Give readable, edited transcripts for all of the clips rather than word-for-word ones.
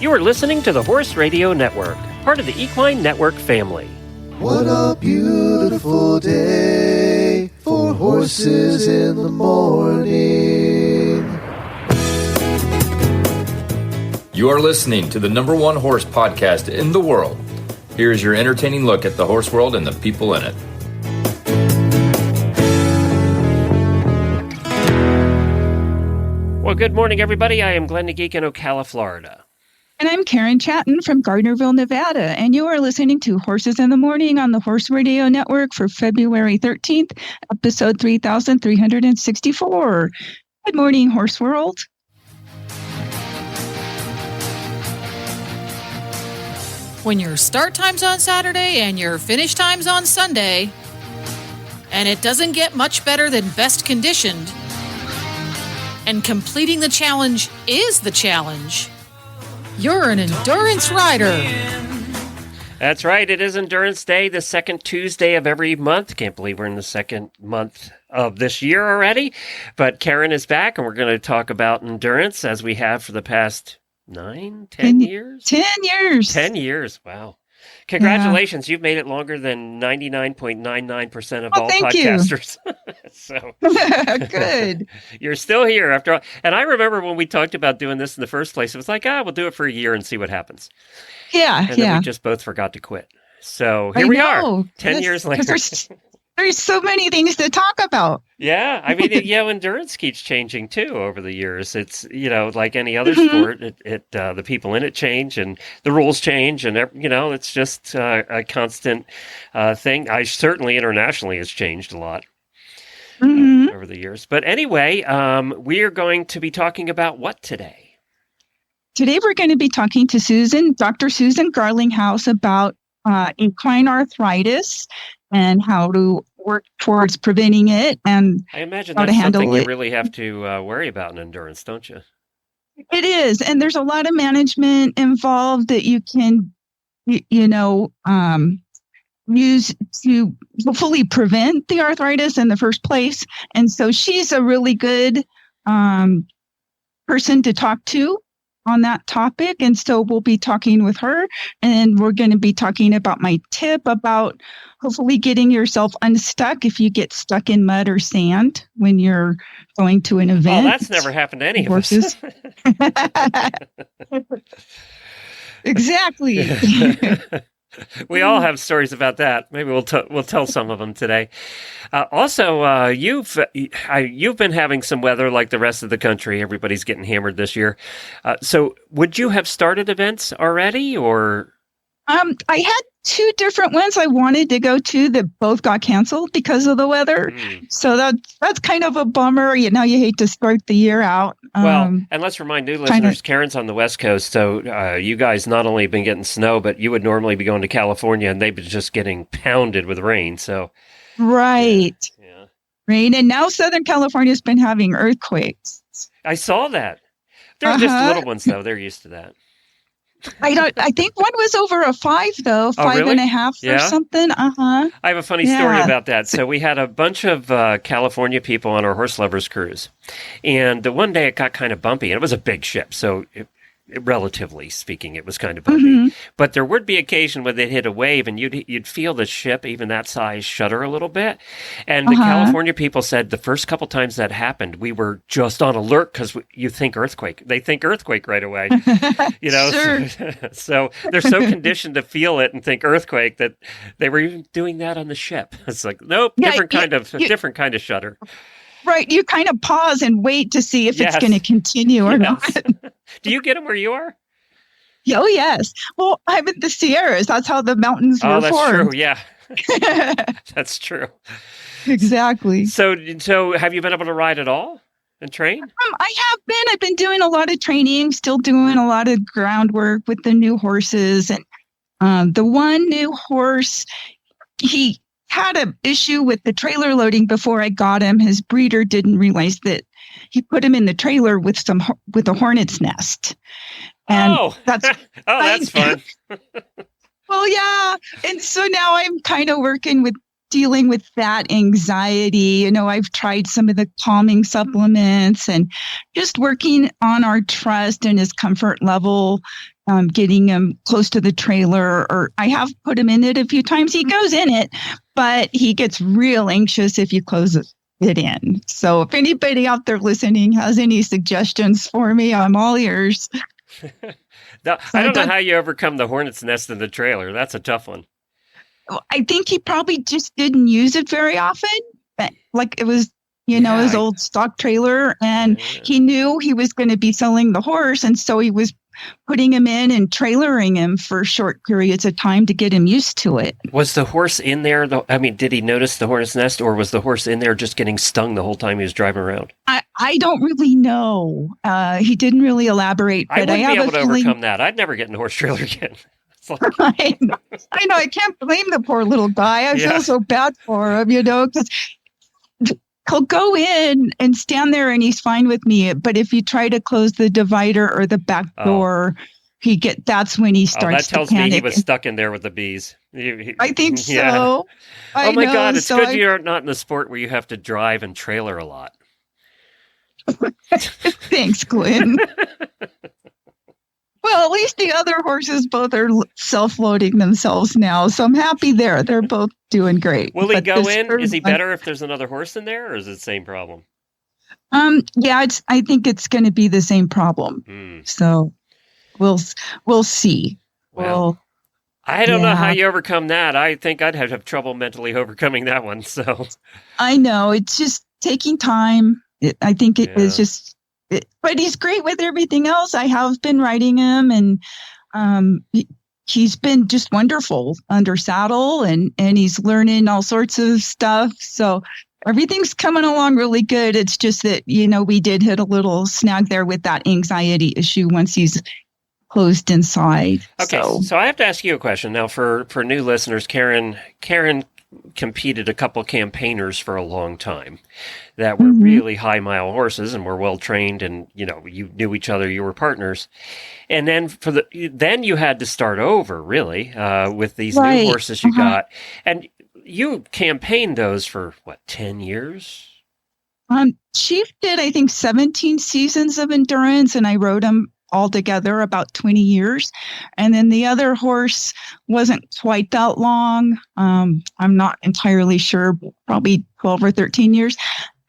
You are listening to the Horse Radio Network, part of the Equine Network family. What a beautiful day for horses in the morning. You are listening to the #1 horse podcast in the world. Here is your entertaining look at the horse world and the people in it. Well, good morning, everybody. I am Glenn the Geek in Ocala, Florida. And I'm Karen Chatton from Gardnerville, Nevada, and you are listening to Horses in the Morning on the Horse Radio Network for February 13th, episode 3364. Good morning, Horse World. When your start time's on Saturday and your finish time's on Sunday, and it doesn't get much better than best conditioned, and completing the challenge is the challenge, you're an endurance rider. That's right. It is Endurance Day, the second Tuesday of every month. Can't believe we're in the second month of this year already. But Karen is back, and we're going to talk about endurance as we have for the past 10 years? 10 years. 10 years. Wow. Congratulations. You've made it longer than 99.99% of all podcasters. So good. You're still here after all. And I remember when we talked about doing this in the first place, it was like, we'll do it for a year and see what happens. Yeah. And then we just both forgot to quit. So here we are, 10 years later. There's so many things to talk about. Yeah. I mean, endurance keeps changing too over the years. It's, like any other sport, the people in it change and the rules change and, it's just a constant thing. Certainly internationally has changed a lot over the years. But anyway, we are going to be talking about what today? Today we're going to be talking to Dr. Susan Garlinghouse about equine arthritis and how to work towards preventing it, and I imagine how that's to handle something it. You really have to worry about in endurance, don't you? It is, and there's a lot of management involved that you can, use to hopefully prevent the arthritis in the first place. And so she's a really good person to talk to on that topic. And so we'll be talking with her, and we're going to be talking about my tip about hopefully getting yourself unstuck if you get stuck in mud or sand when you're going to an event. Oh, that's never happened to any of us. Exactly. We all have stories about that. Maybe we'll tell some of them today. Also, you've been having some weather like the rest of the country. Everybody's getting hammered this year. So, would you have started events already, or? I had two different ones I wanted to go to that both got canceled because of the weather. So that's kind of a bummer. You hate to start the year out. Well, and let's remind new listeners, Karen's on the West Coast, so you guys not only been getting snow, but you would normally be going to California, and they've been just getting pounded with rain. So, right, yeah. Rain, and now Southern California's been having earthquakes. I saw that. They're just little ones, though. They're used to that. I think one was over a 5, though, 5.5 or something. I have a funny story about that. So we had a bunch of California people on our Horse Lovers cruise. And the one day it got kind of bumpy. And it was a big ship. So relatively speaking, it was kind of bumpy. But there would be occasion when they'd hit a wave and you'd feel the ship, even that size, shudder a little bit. And the California people said the first couple times that happened, we were just on alert because you think earthquake. They think earthquake right away. Sure. So they're so conditioned to feel it and think earthquake that they were even doing that on the ship. It's like, nope, different kind of shudder. Right. You kind of pause and wait to see if it's going to continue or not. Do you get them where you are? Oh, yes. Well, I'm in the Sierras. That's how the mountains were formed. Oh, that's true. Yeah. That's true. Exactly. So have you been able to ride at all and train? I have been. I've been doing a lot of training, still doing a lot of groundwork with the new horses. And the one new horse, he had an issue with the trailer loading before I got him. His breeder didn't realize that he put him in the trailer with a hornet's nest. And that's fun. Well, yeah. And so now I'm kind of working with dealing with that anxiety. I've tried some of the calming supplements and just working on our trust and his comfort level, getting him close to the trailer, or I have put him in it a few times. He goes in it, but he gets real anxious if you close it in. So if anybody out there listening has any suggestions for me, I'm all ears. I don't know how you overcome the hornet's nest in the trailer. That's a tough one. I think he probably just didn't use it very often. Like it was, his old stock trailer, and he knew he was going to be selling the horse. And so he was putting him in and trailering him for short periods of time to get him used to it. Was the horse in there? Did he notice the hornet's nest, or was the horse in there just getting stung the whole time he was driving around? I don't really know. He didn't really elaborate. But I wouldn't be able to overcome that. I'd never get in a horse trailer again. I know. I can't blame the poor little guy. I feel so bad for him, because he'll go in and stand there and he's fine with me. But if you try to close the divider or the back door, that's when he starts to panic. That tells me he was stuck in there with the bees. I think so. Oh my God, it's good you're not in the sport where you have to drive and trailer a lot. Thanks, Glenn. Well, at least the other horses both are self-loading themselves now, so I'm happy there. They're both doing great. Will he go in? Is he better if there's another horse in there, or is it the same problem? Yeah, I think it's going to be the same problem. So we'll see. Well, I don't know how you overcome that. I think I'd have trouble mentally overcoming that one. So I know it's just taking time. I think it is just. But he's great with everything else. I have been riding him, and he's been just wonderful under saddle, and he's learning all sorts of stuff. So everything's coming along really good. It's just that, we did hit a little snag there with that anxiety issue once he's closed inside. Okay, so I have to ask you a question. Now, for new listeners, Karen competed a couple campaigners for a long time that were really high mile horses and were well trained, and you knew each other, you were partners, and then then you had to start over really with these new horses you got, and you campaigned those for 10 years? Chief did, I think, 17 seasons of endurance, and I rode him altogether about 20 years. And then the other horse wasn't quite that long. I'm not entirely sure, probably 12 or 13 years.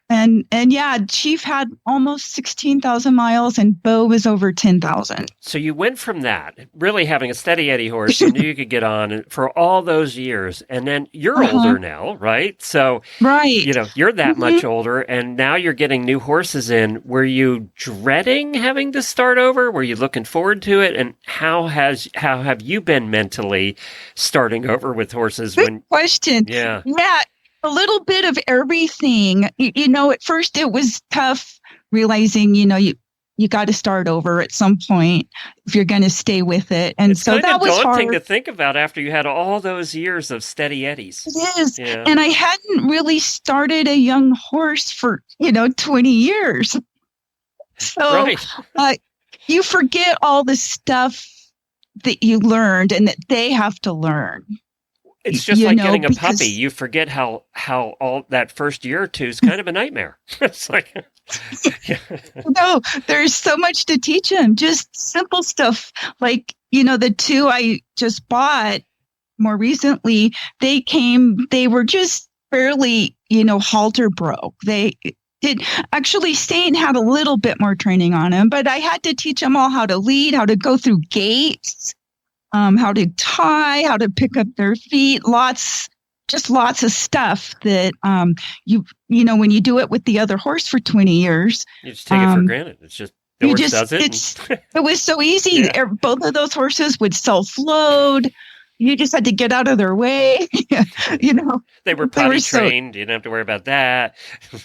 And yeah, Chief had almost 16,000 miles and Bo was over 10,000. So you went from that, really having a steady Eddie horse you knew you could get on for all those years. And then you're older now, right? So, you're that much older, and now you're getting new horses in. Were you dreading having to start over? Were you looking forward to it? And how have you been mentally starting over with horses? Good question. Yeah. A little bit of everything. At first it was tough realizing, you got to start over at some point if you're going to stay with it. And it's so that was hard. It's daunting to think about after you had all those years of steady eddies. It is. Yeah. And I hadn't really started a young horse for, 20 years. So you forget all the stuff that you learned and that they have to learn. It's just like getting a puppy. You forget how all that first year or two is kind of a nightmare. It's like, no, there's so much to teach him. Just simple stuff like, the two I just bought more recently, they were just fairly, halter broke. They did actually, Saint had a little bit more training on him, but I had to teach them all how to lead, how to go through gates. How to tie, how to pick up their feet, lots of stuff that, when you do it with the other horse for 20 years. You just take it for granted. It's just, the horse does it. It was so easy. Yeah. Both of those horses would self-load. You just had to get out of their way. They were potty trained. You didn't have to worry about that.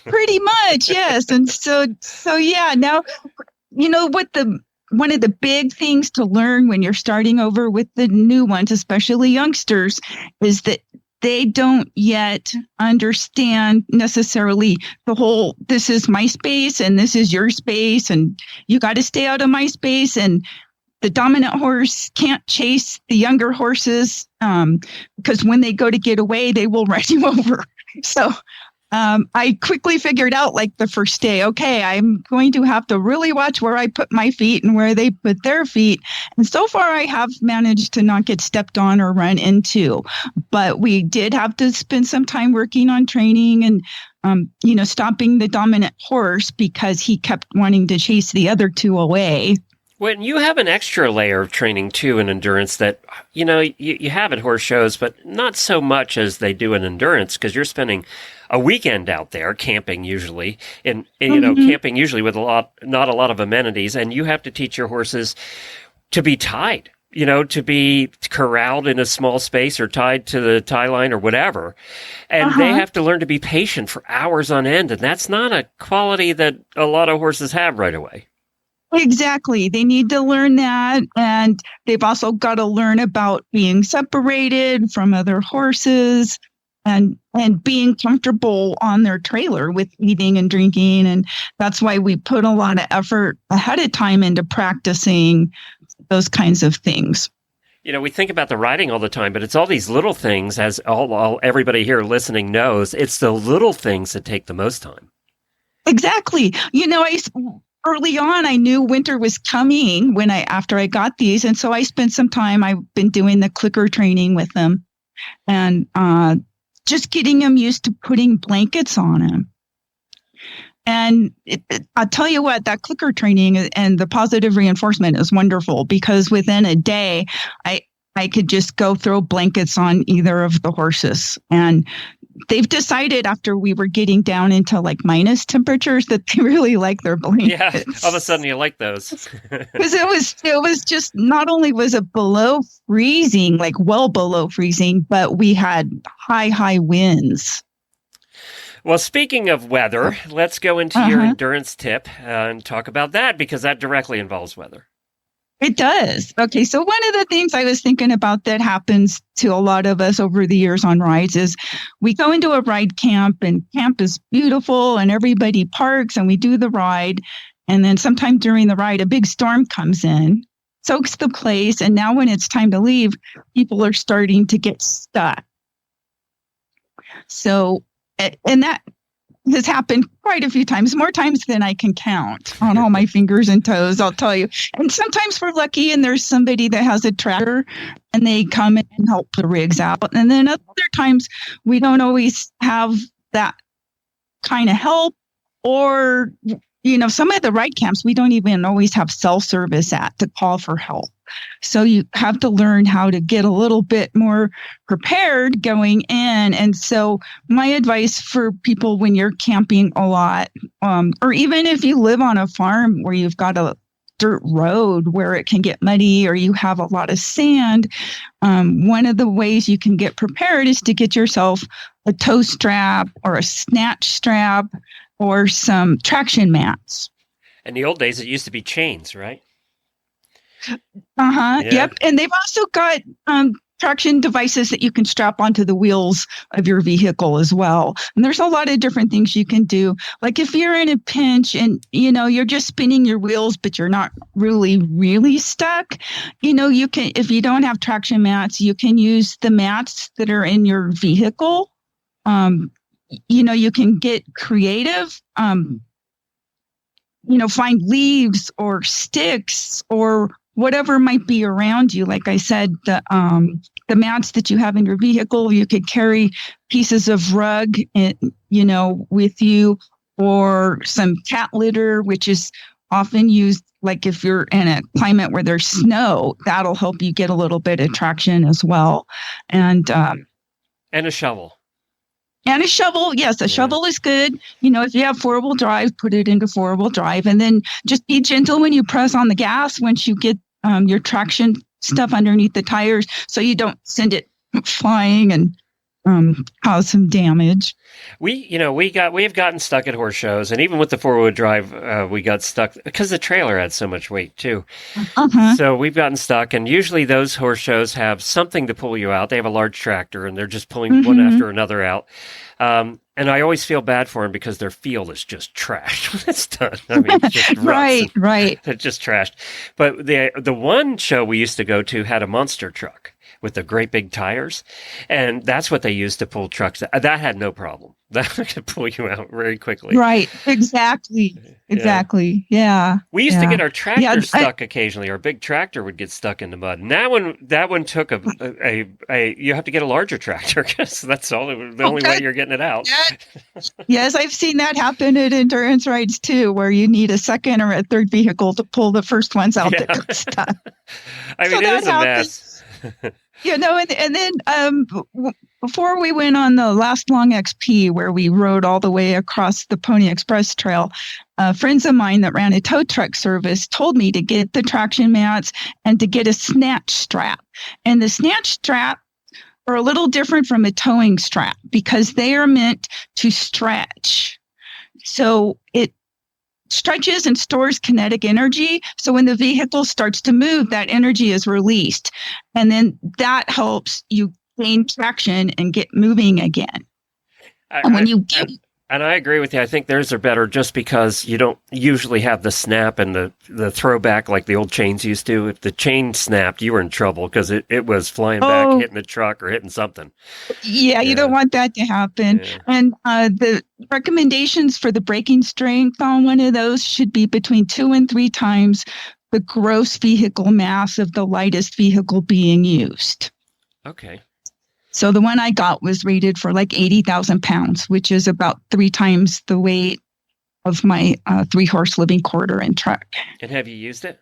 Pretty much, yes. And so yeah, now, one of the big things to learn when you're starting over with the new ones, especially youngsters, is that they don't yet understand necessarily the whole, this is my space and this is your space and you got to stay out of my space. And the dominant horse can't chase the younger horses because when they go to get away, they will run you over. So I quickly figured out, like the first day, okay, I'm going to have to really watch where I put my feet and where they put their feet. And so far, I have managed to not get stepped on or run into. But we did have to spend some time working on training and, stopping the dominant horse because he kept wanting to chase the other two away. When you have an extra layer of training, too, in endurance that, you have at horse shows, but not so much as they do in endurance, because you're spending a weekend out there camping usually, and camping usually with not a lot of amenities, and you have to teach your horses to be tied, to be corralled in a small space or tied to the tie line or whatever. And they have to learn to be patient for hours on end, and that's not a quality that a lot of horses have right away. Exactly. They need to learn that. And they've also got to learn about being separated from other horses and being comfortable on their trailer with eating and drinking. And that's why we put a lot of effort ahead of time into practicing those kinds of things. We think about the riding all the time, but it's all these little things, as all everybody here listening knows. It's the little things that take the most time. Exactly. Early on, I knew winter was coming after I got these. And so I spent some time, I've been doing the clicker training with them and just getting them used to putting blankets on them. And I'll tell you what, that clicker training and the positive reinforcement is wonderful because within a day, I could just go throw blankets on either of the horses. And they've decided after we were getting down into like minus temperatures that they really like their blankets. Yeah, all of a sudden you like those. Because it was just, not only was it below freezing, like well below freezing, but we had high winds. Well, speaking of weather, let's go into your endurance tip and talk about that because that directly involves weather. It does. Okay, so one of the things I was thinking about that happens to a lot of us over the years on rides is we go into a ride camp and camp is beautiful and everybody parks and we do the ride. And then sometime during the ride, a big storm comes in, soaks the place. And now when it's time to leave, people are starting to get stuck. So, and that has happened quite a few times, more times than I can count on all my fingers and toes, I'll tell you. And sometimes we're lucky and there's somebody that has a tractor and they come and help the rigs out. And then other times we don't always have that kind of help, or, some of the ride camps, we don't even always have cell service to call for help. So you have to learn how to get a little bit more prepared going in. And so my advice for people when you're camping a lot, or even if you live on a farm where you've got a dirt road where it can get muddy or you have a lot of sand, one of the ways you can get prepared is to get yourself a toe strap or a snatch strap or some traction mats. In the old days, it used to be chains, right? Yeah. Yep. And they've also got traction devices that you can strap onto the wheels of your vehicle as well. And there's a lot of different things you can do. Like if you're in a pinch and, you're just spinning your wheels, but you're not really stuck, you can, if you don't have traction mats, you can use the mats that are in your vehicle. You can get creative, find leaves or sticks or whatever might be around you. Like I said, the mats that you have in your vehicle, you could carry pieces of rug, with you, or some cat litter, which is often used, like if you're in a climate where there's snow, that'll help you get a little bit of traction as well. And a shovel. And a shovel, yes, a shovel is good. If you have 4-wheel drive, put it into 4-wheel drive. And then just be gentle when you press on the gas once you get your traction stuff underneath the tires so you don't send it flying. And cause some damage. We have gotten stuck at horse shows, and even with the 4-wheel drive, we got stuck because the trailer had so much weight too. Uh-huh. So we've gotten stuck, and usually those horse shows have something to pull you out. They have a large tractor, and they're just pulling one after another out. And I always feel bad for them because their field is just trashed when it's done. I mean, it's just right. It's just trashed. But the one show we used to go to had a monster truck with the great big tires, and that's what they used to pull trucks. That had no problem. That could pull you out very quickly. Right. Exactly. Yeah. We used to get our tractor stuck occasionally. Our big tractor would get stuck in the mud. And that one took a you have to get a larger tractor because that's the only way you're getting it out. Yes, I've seen that happen at endurance rides too, where you need a second or a third vehicle to pull the first ones out that got stuck. I mean, it is a mess. And then before we went on the last long XP, where we rode all the way across the Pony Express Trail, friends of mine that ran a tow truck service told me to get the traction mats and to get a snatch strap. And the snatch strap are a little different from a towing strap because they are meant to stretch. So it stretches and stores kinetic energy. So when the vehicle starts to move, that energy is released. And then that helps you gain traction and get moving again. And I agree with you. I think theirs are better just because you don't usually have the snap and the throwback like the old chains used to. If the chain snapped, you were in trouble because it was flying back, hitting the truck or hitting something. Yeah, you don't want that to happen. Yeah. And the recommendations for the braking strength on one of those should be between 2 and 3 times the gross vehicle mass of the lightest vehicle being used. Okay. So the one I got was rated for like 80,000 pounds, which is about 3 times the weight of my 3-horse living quarter and truck. And have you used it?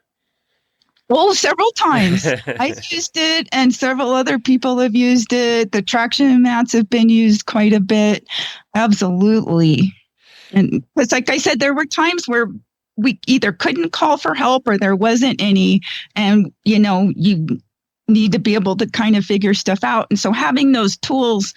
Oh, several times. I've used it, and several other people have used it. The traction mats have been used quite a bit. Absolutely. And it's like I said, there were times where we either couldn't call for help or there wasn't any. And, you need to be able to kind of figure stuff out. And so having those tools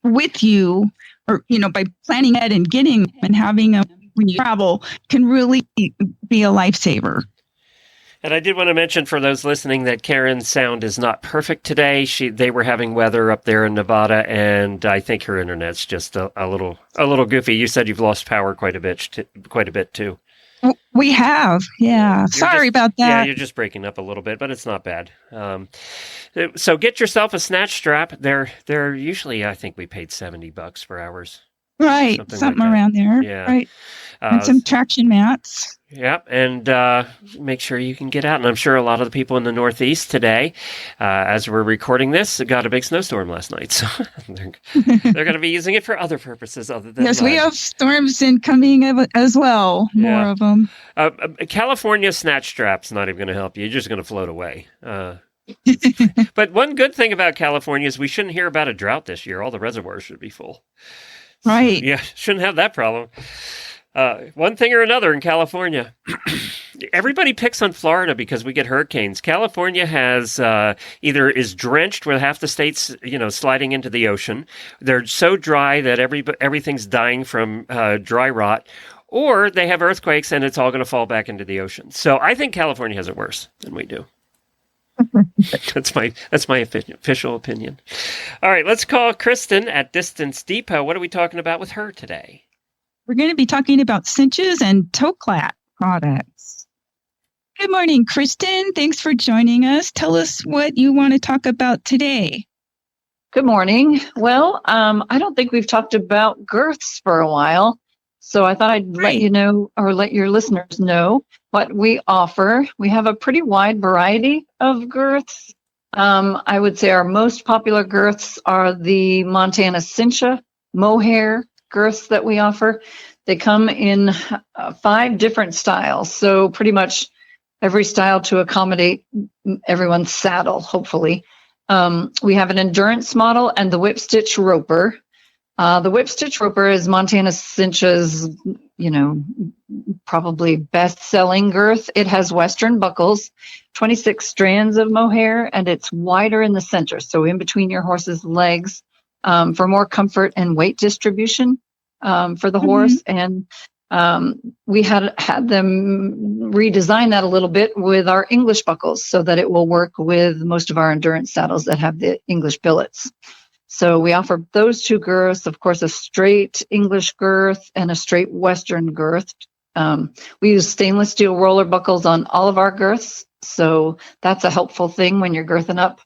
with you, or, by planning it and getting them and having them when you travel can really be a lifesaver. And I did want to mention for those listening that Karen's sound is not perfect today. They were having weather up there in Nevada, and I think her internet's just a little goofy. You said you've lost power quite a bit too. We have, yeah. Sorry about that. Yeah, you're just breaking up a little bit, but it's not bad. So get yourself a snatch strap. They're usually, I think we paid $70 for ours. Right, something like around there. Yeah. Right. And some traction mats. Yep, and make sure you can get out. And I'm sure a lot of the people in the Northeast today, as we're recording this, got a big snowstorm last night. So they're going to be using it for other purposes other than Yes, we have storms incoming as well, more of them. California snatch strap's not even going to help you. You're just going to float away. But one good thing about California is we shouldn't hear about a drought this year. All the reservoirs should be full. Right. Yeah, shouldn't have that problem. One thing or another in California. Everybody picks on Florida because we get hurricanes. California has either is drenched with half the states, sliding into the ocean. They're so dry that everything's dying from dry rot, or they have earthquakes and it's all going to fall back into the ocean. So I think California has it worse than we do. That's my official opinion. All right, let's call Kristen at Distance Depot. What are we talking about with her today? We're going to be talking about cinches and toe clat products. Good morning, Kristen. Thanks for joining us. Tell us what you want to talk about today. Good morning. Well, I don't think we've talked about girths for a while, so I thought I'd let you know, or let your listeners know what we offer. We have a pretty wide variety of girths. I would say our most popular girths are the Montana cincha mohair girths that we offer. They come in 5 different styles, so pretty much every style to accommodate everyone's saddle, hopefully. We have an endurance model and the whip stitch roper. The whip stitch roper is Montana Cinch's, probably best-selling girth. It has Western buckles, 26 strands of mohair, and it's wider in the center, so in between your horse's legs, for more comfort and weight distribution for the horse. And we had them redesign that a little bit with our English buckles so that it will work with most of our endurance saddles that have the English billets. So we offer those two girths, of course, a straight English girth and a straight Western girth. We use stainless steel roller buckles on all of our girths, so that's a helpful thing when you're girthing up.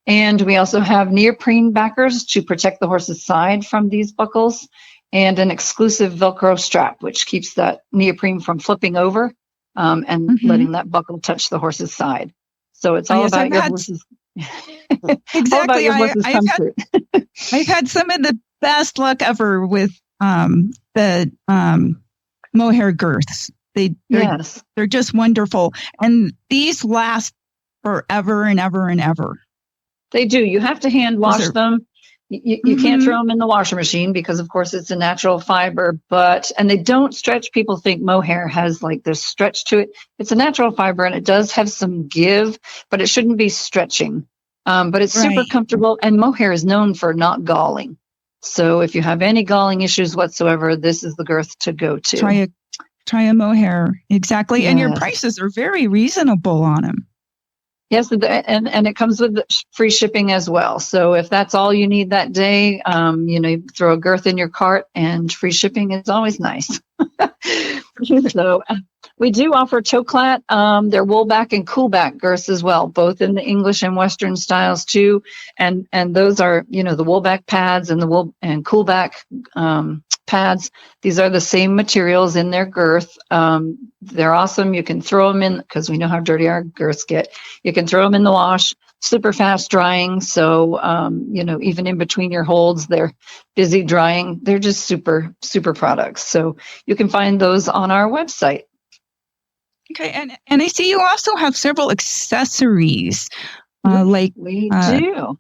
And we also have neoprene backers to protect the horse's side from these buckles, and an exclusive Velcro strap, which keeps that neoprene from flipping over and letting that buckle touch the horse's side. So it's all about your horse's exactly. comfort. I've had some of the best luck ever with the mohair girths. They're just wonderful, and these last forever and ever and ever. They do. You have to hand wash them. You can't throw them in the washing machine because, of course, it's a natural fiber, and they don't stretch. People think mohair has like this stretch to it. It's a natural fiber and it does have some give, but it shouldn't be stretching. But it's super comfortable, and mohair is known for not galling. So if you have any galling issues whatsoever, this is the girth to go to. Try a mohair. Exactly. Yes. And your prices are very reasonable on them. Yes, and it comes with free shipping as well. So if that's all you need that day, you throw a girth in your cart, and free shipping is always nice. So we do offer toe-clat. They're woolback and coolback girths as well, both in the English and Western styles too. And those are, the woolback pads and the coolback pads. These are the same materials in their girth. They're awesome. You can throw them in, because we know how dirty our girths get. You can throw them in the wash, super fast drying. So, even in between your holds, they're busy drying. They're just super, super products. So you can find those on our website. Okay. And I see you also have several accessories. We do.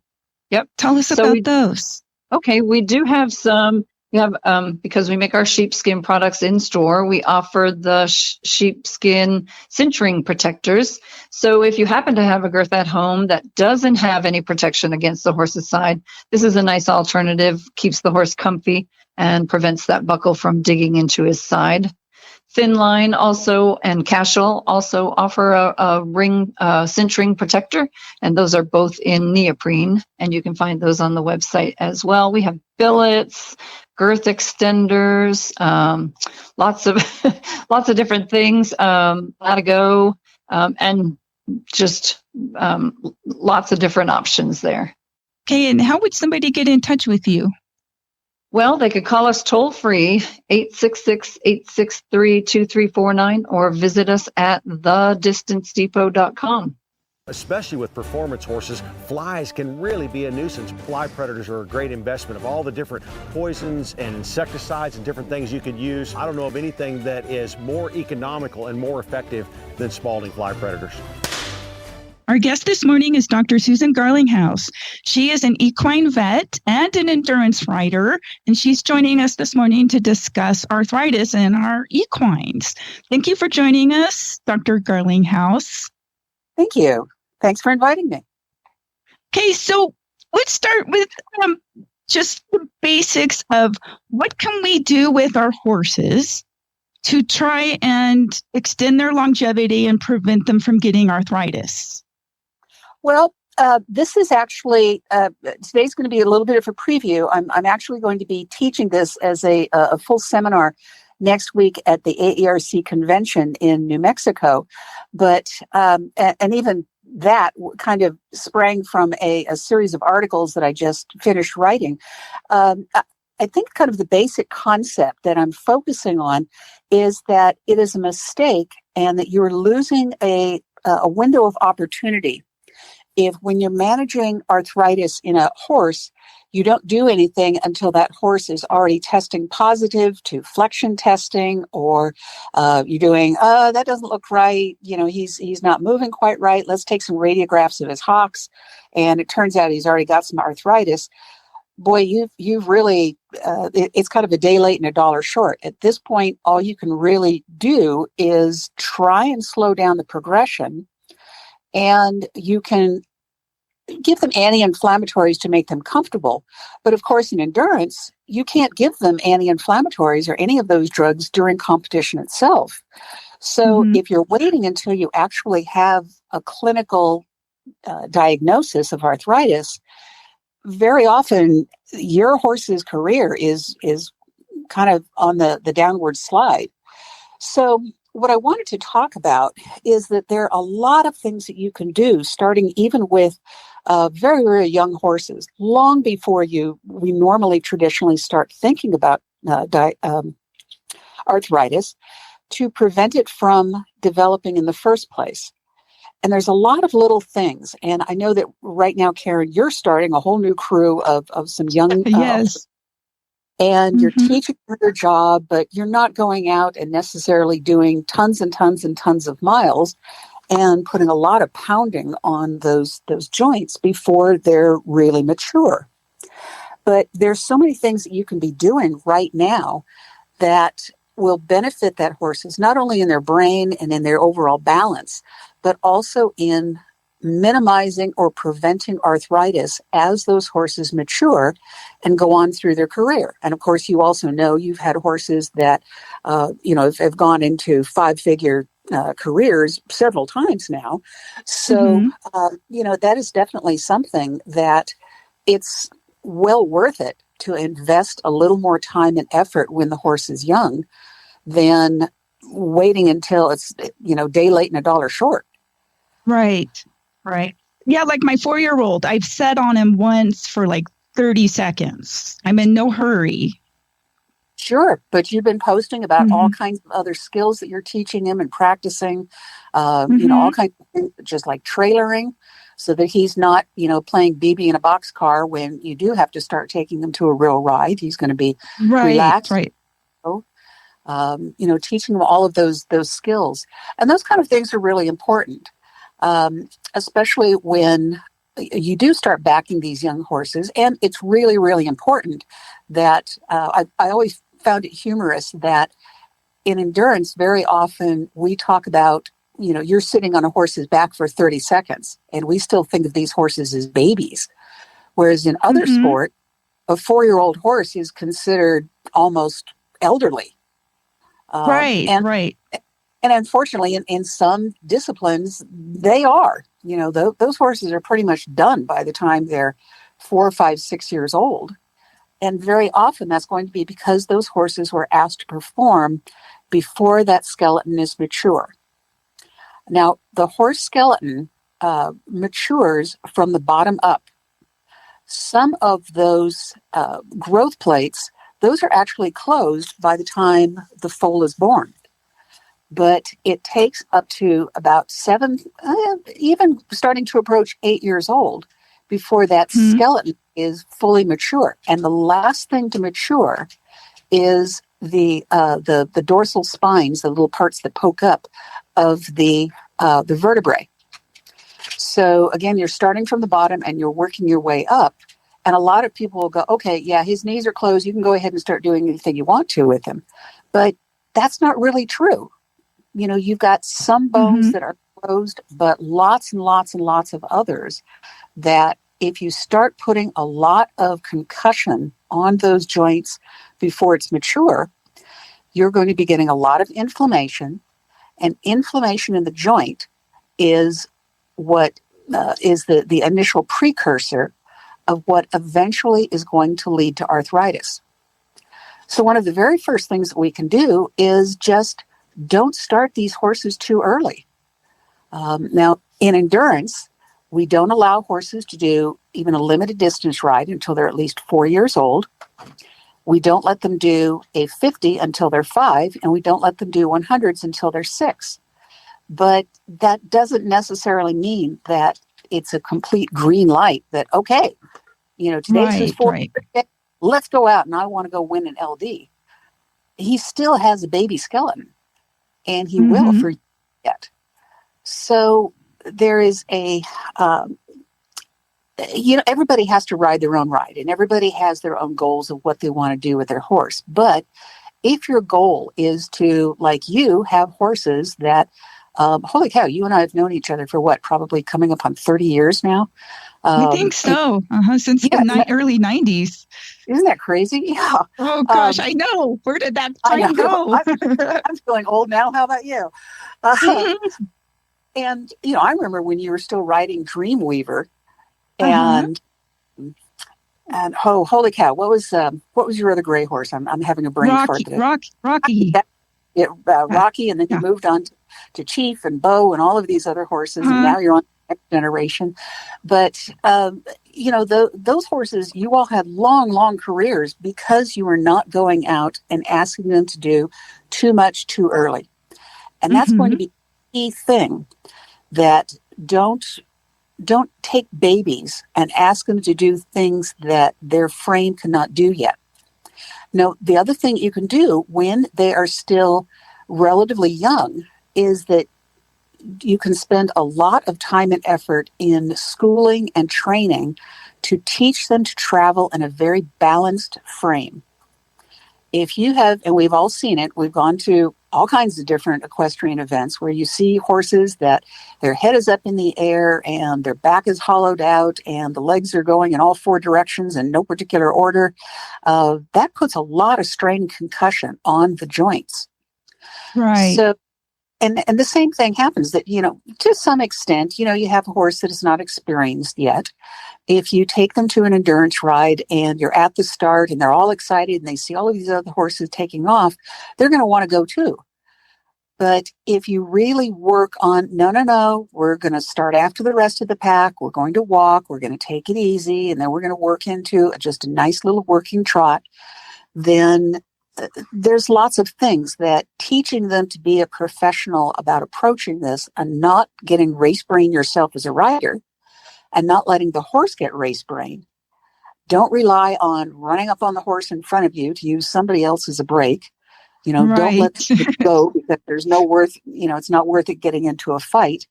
Yep. Tell us about those. Okay. We do have some. We have, because we make our sheepskin products in store, we offer the sheepskin cinch ring protectors. So if you happen to have a girth at home that doesn't have any protection against the horse's side, this is a nice alternative, keeps the horse comfy and prevents that buckle from digging into his side. Thin Line also and Cashel also offer a cinch ring protector, and those are both in neoprene, and you can find those on the website as well. We have billets, girth extenders, lots of different things, Latigo, and just lots of different options there. Okay, and how would somebody get in touch with you? Well, they could call us toll-free, 866-863-2349, or visit us at thedistancedepot.com. Especially with performance horses, flies can really be a nuisance. Fly predators are a great investment of all the different poisons and insecticides and different things you could use. I don't know of anything that is more economical and more effective than Spalding fly predators. Our guest this morning is Dr. Susan Garlinghouse. She is an equine vet and an endurance rider, and she's joining us this morning to discuss arthritis in our equines. Thank you for joining us, Dr. Garlinghouse. Thank you. Thanks for inviting me. Okay, so let's start with just the basics of what can we do with our horses to try and extend their longevity and prevent them from getting arthritis? Well, this is actually, today's going to be a little bit of a preview. I'm actually going to be teaching this as a full seminar next week at the AERC convention in New Mexico. But, and even that kind of sprang from a series of articles that I just finished writing. I think kind of the basic concept that I'm focusing on is that it is a mistake and that you're losing a window of opportunity if, when you're managing arthritis in a horse, you don't do anything until that horse is already testing positive to flexion testing, or you're doing, that doesn't look right. He's not moving quite right. Let's take some radiographs of his hocks. And it turns out he's already got some arthritis. boy, you've really it's kind of a day late and a dollar short. At this point, all you can really do is try and slow down the progression, and you can give them anti-inflammatories to make them comfortable. But of course, in endurance, you can't give them anti-inflammatories or any of those drugs during competition itself. So if you're waiting until you actually have a clinical diagnosis of arthritis, very often your horse's career is kind of on the downward slide. So what I wanted to talk about is that there are a lot of things that you can do, starting even with very, very young horses, long before we normally traditionally start thinking about arthritis, to prevent it from developing in the first place. And there's a lot of little things. And I know that right now, Karen, you're starting a whole new crew of some young yes. And you're teaching your job, but you're not going out and necessarily doing tons and tons and tons of miles and putting a lot of pounding on those joints before they're really mature. But there's so many things that you can be doing right now that will benefit that horses, not only in their brain and in their overall balance, but also in minimizing or preventing arthritis as those horses mature and go on through their career. And of course, you also know you've had horses that, have gone into 5-figure careers several times now. So, that is definitely something that it's well worth it to invest a little more time and effort when the horse is young than waiting until it's, day late and a dollar short. Right. Yeah, like my 4-year-old, I've sat on him once for like 30 seconds. I'm in no hurry. Sure, but you've been posting about all kinds of other skills that you're teaching him and practicing, all kinds of things, just like trailering, so that he's not, playing BB in a boxcar when you do have to start taking him to a real ride. He's going to be relaxed. Right. Teaching him all of those skills. And those kind of things are really important. Especially when you do start backing these young horses. And it's really, really important that I always found it humorous that in endurance, very often we talk about, you're sitting on a horse's back for 30 seconds, and we still think of these horses as babies. Whereas in other sport, a 4-year-old horse is considered almost elderly. Right. And unfortunately, in some disciplines, they are. Those horses are pretty much done by the time they're 4, 5, 6 years old. And very often that's going to be because those horses were asked to perform before that skeleton is mature. Now, the horse skeleton matures from the bottom up. Some of those growth plates, those are actually closed by the time the foal is born. But it takes up to about 7, even starting to approach 8 years old, before that skeleton is fully mature. And the last thing to mature is the dorsal spines, the little parts that poke up of the vertebrae. So again, you're starting from the bottom and you're working your way up. And a lot of people will go, okay, yeah, his knees are closed. You can go ahead and start doing anything you want to with him. But that's not really true. You've got some bones that are closed, but lots and lots and lots of others that if you start putting a lot of concussion on those joints before it's mature, you're going to be getting a lot of inflammation. And inflammation in the joint is what is the initial precursor of what eventually is going to lead to arthritis. So one of the very first things that we can do is just don't start these horses too early. Now, in endurance, we don't allow horses to do even a limited distance ride until they're at least 4 years old. We don't let them do a 50 until they're 5, and we don't let them do 100s until they're 6. But that doesn't necessarily mean that it's a complete green light that, okay, today's his 4th day, let's go out and I want to go win an LD. He still has a baby skeleton. And he will for yet. So there is a everybody has to ride their own ride, and everybody has their own goals of what they want to do with their horse. But if your goal is to, like you, have horses that, holy cow, you and I have known each other for what, probably coming up on 30 years now? I think so. Since the early 90s. Isn't that crazy? Yeah. Oh, gosh, I know. Where did that I time know. go? I'm feeling old now. How about you? And, I remember when you were still riding Dreamweaver, and holy cow, what was your other gray horse? I'm having a brain fart today. Rocky. Rocky, and then you moved on to Chief and Bo and all of these other horses, and now you're on the next generation. But those horses, you all had long careers because you were not going out and asking them to do too much too early, and that's going to be a key thing. That don't take babies and ask them to do things that their frame cannot do yet. Now, the other thing you can do when they are still relatively young is that you can spend a lot of time and effort in schooling and training to teach them to travel in a very balanced frame. If you have, and we've all seen it, we've gone to all kinds of different equestrian events where you see horses that their head is up in the air and their back is hollowed out and the legs are going in all four directions in no particular order. That puts a lot of strain and concussion on the joints. Right. So, and the same thing happens that, to some extent, you have a horse that is not experienced yet. If you take them to an endurance ride and you're at the start and they're all excited and they see all of these other horses taking off, they're going to want to go too. But if you really work on, no, we're going to start after the rest of the pack. We're going to walk. We're going to take it easy. And then we're going to work into just a nice little working trot. Then there's lots of things that teaching them to be a professional about approaching this and not getting race brain yourself as a rider and not letting the horse get race brain. Don't rely on running up on the horse in front of you to use somebody else as a brake. Don't let it go because there's no worth, it's not worth it getting into a fight.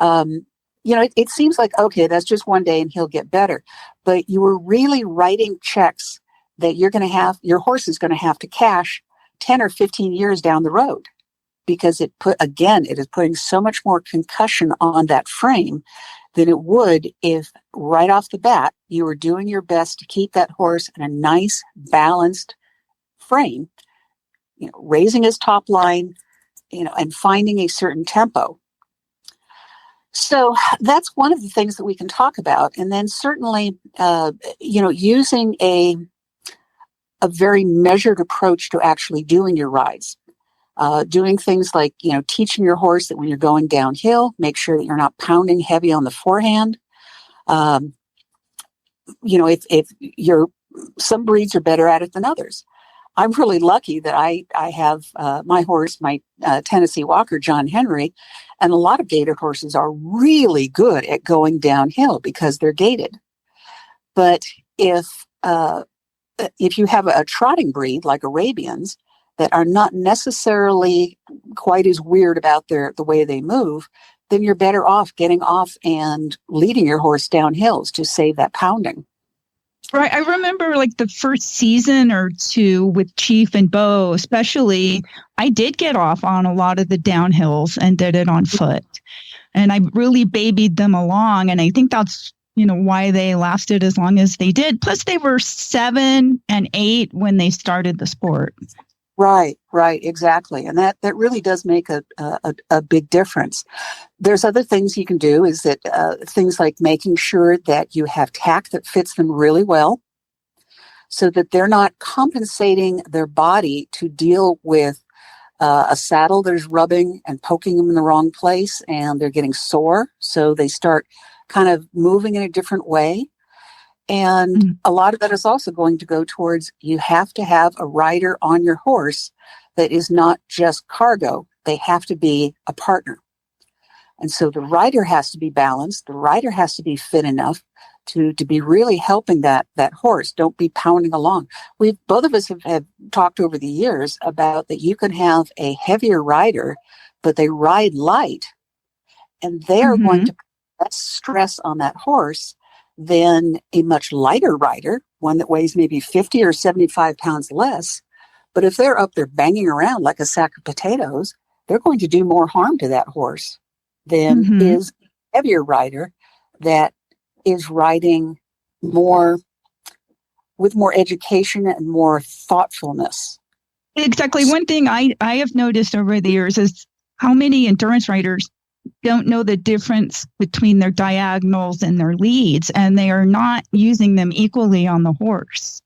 It seems like, okay, that's just one day and he'll get better. But you were really writing checks that your horse is going to have to cash 10 or 15 years down the road because it is putting so much more concussion on that frame than it would if right off the bat you were doing your best to keep that horse in a nice, balanced frame, raising his top line, and finding a certain tempo. So that's one of the things that we can talk about. And then certainly, using a very measured approach to actually doing your rides. Doing things like, teaching your horse that when you're going downhill, make sure that you're not pounding heavy on the forehand. If some breeds are better at it than others. I'm really lucky that I have my horse, my Tennessee Walker, John Henry, and a lot of gaited horses are really good at going downhill because they're gaited. But if you have a trotting breed like Arabians that are not necessarily quite as weird about the way they move, then you're better off getting off and leading your horse down hills to save that pounding. Right. I remember like the first season or two with Chief and Bo, especially, I did get off on a lot of the downhills and did it on foot. And I really babied them along. And I think that's, why they lasted as long as they did. Plus they were 7 and 8 when they started the sport. Right, exactly. And that really does make a big difference. There's other things you can do is that things like making sure that you have tack that fits them really well so that they're not compensating their body to deal with a saddle that is rubbing and poking them in the wrong place and they're getting sore. So they start kind of moving in a different way. And a lot of that is also going to go towards you have to have a rider on your horse that is not just cargo. They have to be a partner. And so the rider has to be balanced. The rider has to be fit enough to be really helping that horse. Don't be pounding along. Both of us have talked over the years about that you can have a heavier rider, but they ride light. And they're going to put less stress on that horse than a much lighter rider, one that weighs maybe 50 or 75 pounds less. But if they're up there banging around like a sack of potatoes, they're going to do more harm to that horse than is a heavier rider that is riding more with more education and more thoughtfulness. Exactly. One thing I have noticed over the years is how many endurance riders don't know the difference between their diagonals and their leads, and they are not using them equally on the horse.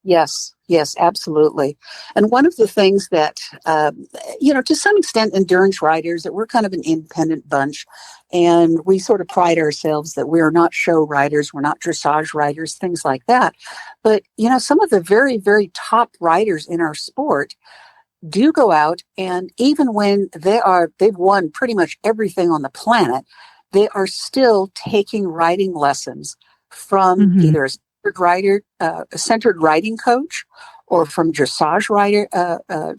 Yes, absolutely. And one of the things that, to some extent, endurance riders, that we're kind of an independent bunch, and we sort of pride ourselves that we are not show riders, we're not dressage riders, things like that. But, some of the very, very top riders in our sport do go out, and even when they've won pretty much everything on the planet, they are still taking riding lessons from either a centered riding coach or from dressage rider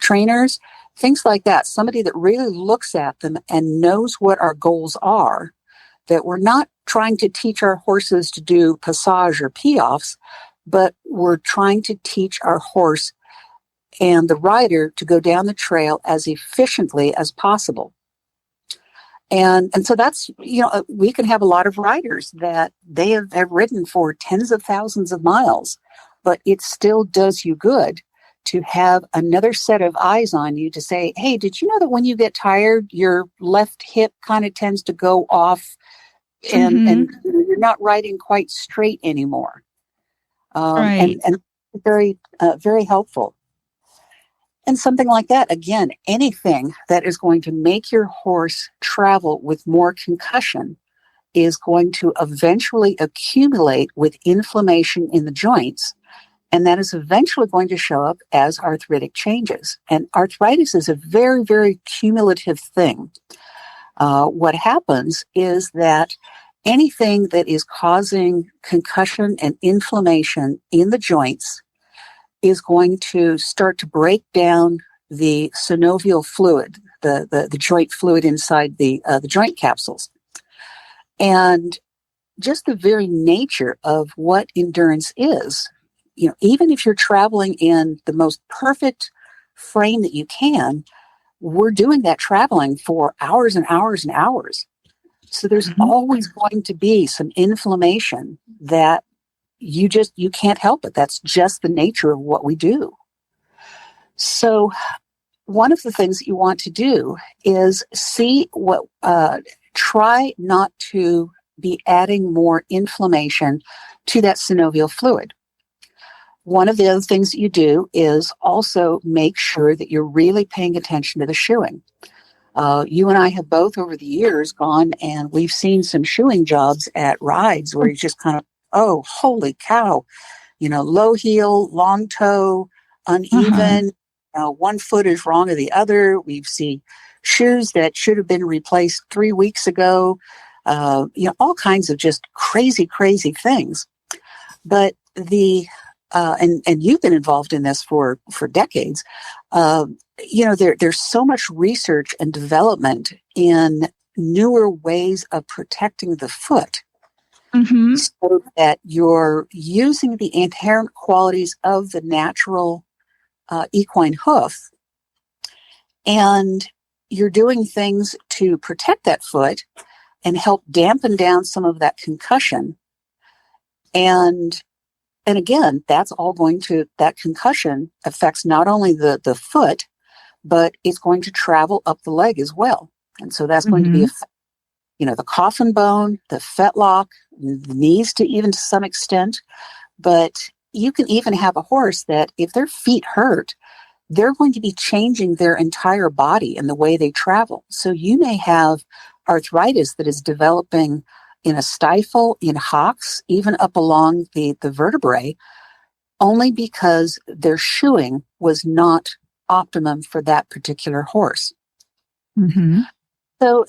trainers, things like that. Somebody that really looks at them and knows what our goals are, that we're not trying to teach our horses to do passage or piafs, but we're trying to teach our horse and the rider to go down the trail as efficiently as possible. And so that's, we can have a lot of riders that they have ridden for tens of thousands of miles, but it still does you good to have another set of eyes on you to say, hey, did you know that when you get tired, your left hip kind of tends to go off and you're not riding quite straight anymore? Right. And very, very helpful. And something like that, again, anything that is going to make your horse travel with more concussion is going to eventually accumulate with inflammation in the joints. And that is eventually going to show up as arthritic changes. And arthritis is a very, very cumulative thing. What happens is that anything that is causing concussion and inflammation in the joints is going to start to break down the synovial fluid, the joint fluid inside the joint capsules. And just the very nature of what endurance is, even if you're traveling in the most perfect frame that you can, we're doing that traveling for hours and hours and hours. So there's always going to be some inflammation that you can't help it. That's just the nature of what we do. So one of the things that you want to do is try not to be adding more inflammation to that synovial fluid. One of the other things that you do is also make sure that you're really paying attention to the shoeing. You and I have both over the years gone and we've seen some shoeing jobs at rides where you just kind of, oh, holy cow, low heel, long toe, uneven, one foot is wrong of the other. We've seen shoes that should have been replaced 3 weeks ago, all kinds of just crazy, crazy things. But and you've been involved in this for decades, there's so much research and development in newer ways of protecting the foot. So that you're using the inherent qualities of the natural equine hoof, and you're doing things to protect that foot and help dampen down some of that concussion. And again, that concussion affects not only the foot, but it's going to travel up the leg as well. And so that's going to be the coffin bone, the fetlock, the knees to some extent. But you can even have a horse that if their feet hurt, they're going to be changing their entire body and the way they travel. So you may have arthritis that is developing in a stifle, in hocks, even up along the vertebrae, only because their shoeing was not optimum for that particular horse. So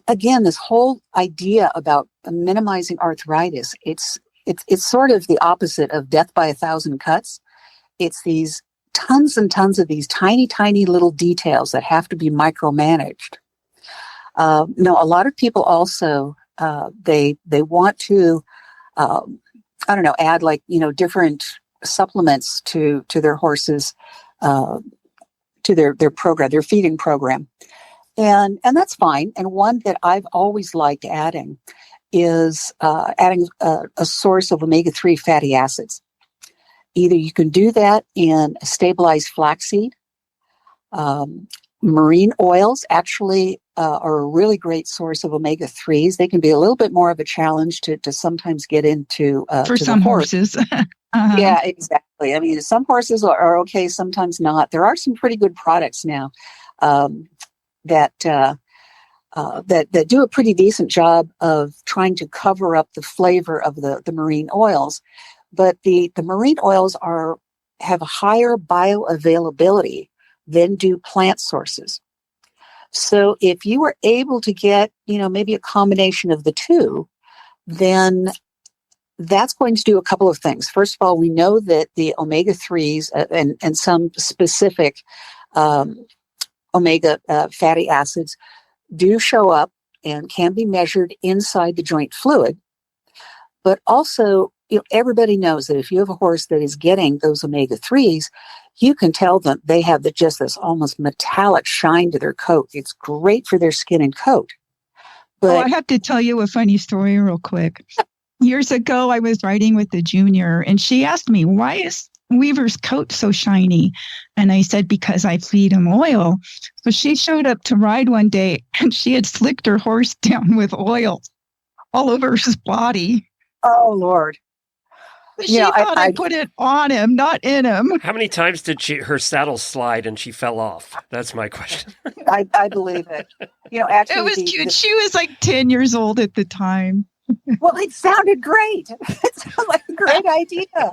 again, this whole idea about minimizing arthritis, it's sort of the opposite of death by 1,000 cuts. It's these tons and tons of these tiny, tiny little details that have to be micromanaged. A lot of people also, they want to I don't know, add like, different supplements to their horses, to their program, their feeding program. And that's fine. And one that I've always liked adding is adding a source of omega-3 fatty acids. Either you can do that in stabilized flaxseed. Marine oils actually are a really great source of omega-3s. They can be a little bit more of a challenge to sometimes get into for to some the horse. horses. Yeah, exactly. I mean, some horses are okay, sometimes not. There are some pretty good products now that do a pretty decent job of trying to cover up the flavor of the marine oils. But the marine oils have a higher bioavailability than do plant sources. So if you were able to get, maybe a combination of the two, then that's going to do a couple of things. First of all, we know that the omega-3s and some specific omega fatty acids do show up and can be measured inside the joint fluid. But also, everybody knows that if you have a horse that is getting those omega-3s, you can tell them they have just this almost metallic shine to their coat. It's great for their skin and coat. But I have to tell you a funny story real quick. Years ago, I was riding with the junior, and she asked me, why is Weaver's coat so shiny? And I said, because I feed him oil. So she showed up to ride one day, and she had slicked her horse down with oil all over his body. Oh, Lord. She thought I put it on him, not in him. How many times did her saddle slide and she fell off? That's my question. I believe it. Actually, it was cute. She was like 10 years old at the time. Well, it sounded great. It sounded like a great idea.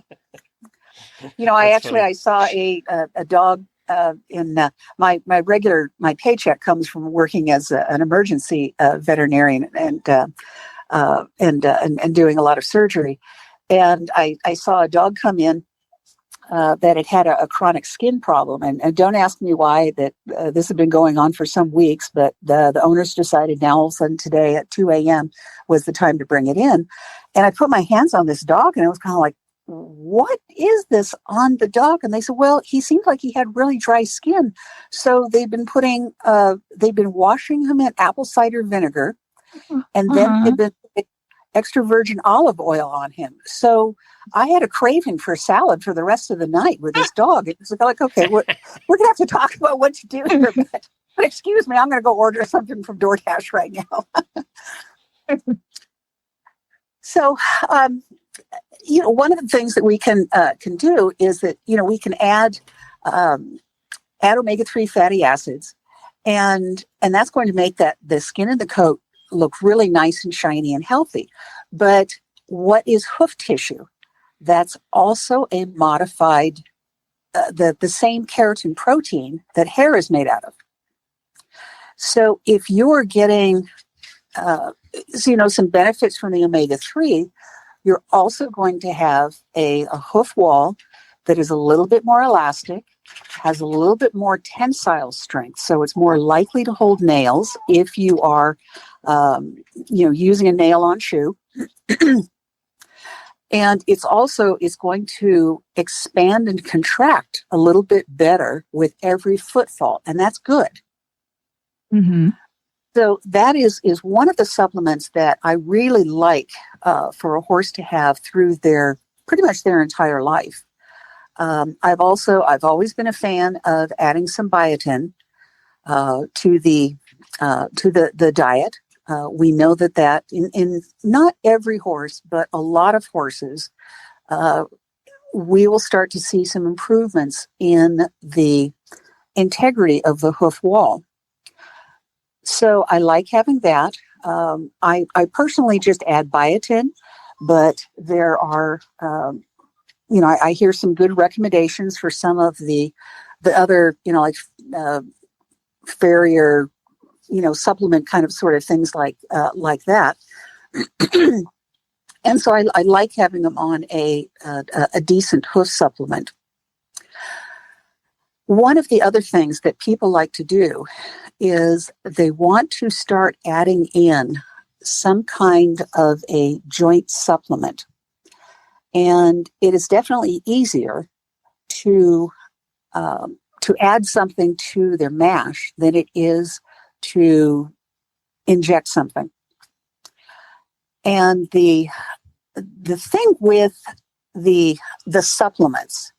I saw a dog in my paycheck comes from working as an emergency veterinarian and doing a lot of surgery. And I saw a dog come in that had a chronic skin problem. And don't ask me why this had been going on for some weeks, but the owners decided now all of a sudden today at 2 a.m. was the time to bring it in. And I put my hands on this dog and I was kind of like, what is this on the dog? And they said, well, he seemed like he had really dry skin. So they've been washing him in apple cider vinegar. And then they've been putting extra virgin olive oil on him. So I had a craving for salad for the rest of the night with this dog. It was like, okay, we're going to have to talk about what to do here. But excuse me, I'm going to go order something from DoorDash right now. So, one of the things that we can do is that, we can add omega-3 fatty acids, and that's going to make the skin and the coat look really nice and shiny and healthy. But what is hoof tissue? That's also a modified, the same keratin protein that hair is made out of. So if you're getting, some benefits from the omega-3, you're also going to have a hoof wall that is a little bit more elastic, has a little bit more tensile strength. So it's more likely to hold nails if you are, using a nail-on shoe. And it's going to expand and contract a little bit better with every footfall. And that's good. Mm-hmm. So that is one of the supplements that I really like for a horse to have through pretty much their entire life. I've always been a fan of adding some biotin to the diet. We know that in not every horse, but a lot of horses, we will start to see some improvements in the integrity of the hoof wall. So I like having that. I personally just add biotin, but there are, I hear some good recommendations for some of the other, Farrier, supplement kind of sort of things like that. And so I like having them on a decent hoof supplement. One of the other things that people like to do is they want to start adding in some kind of a joint supplement. And it is definitely easier to add something to their mash than it is to inject something. And the thing with the supplements,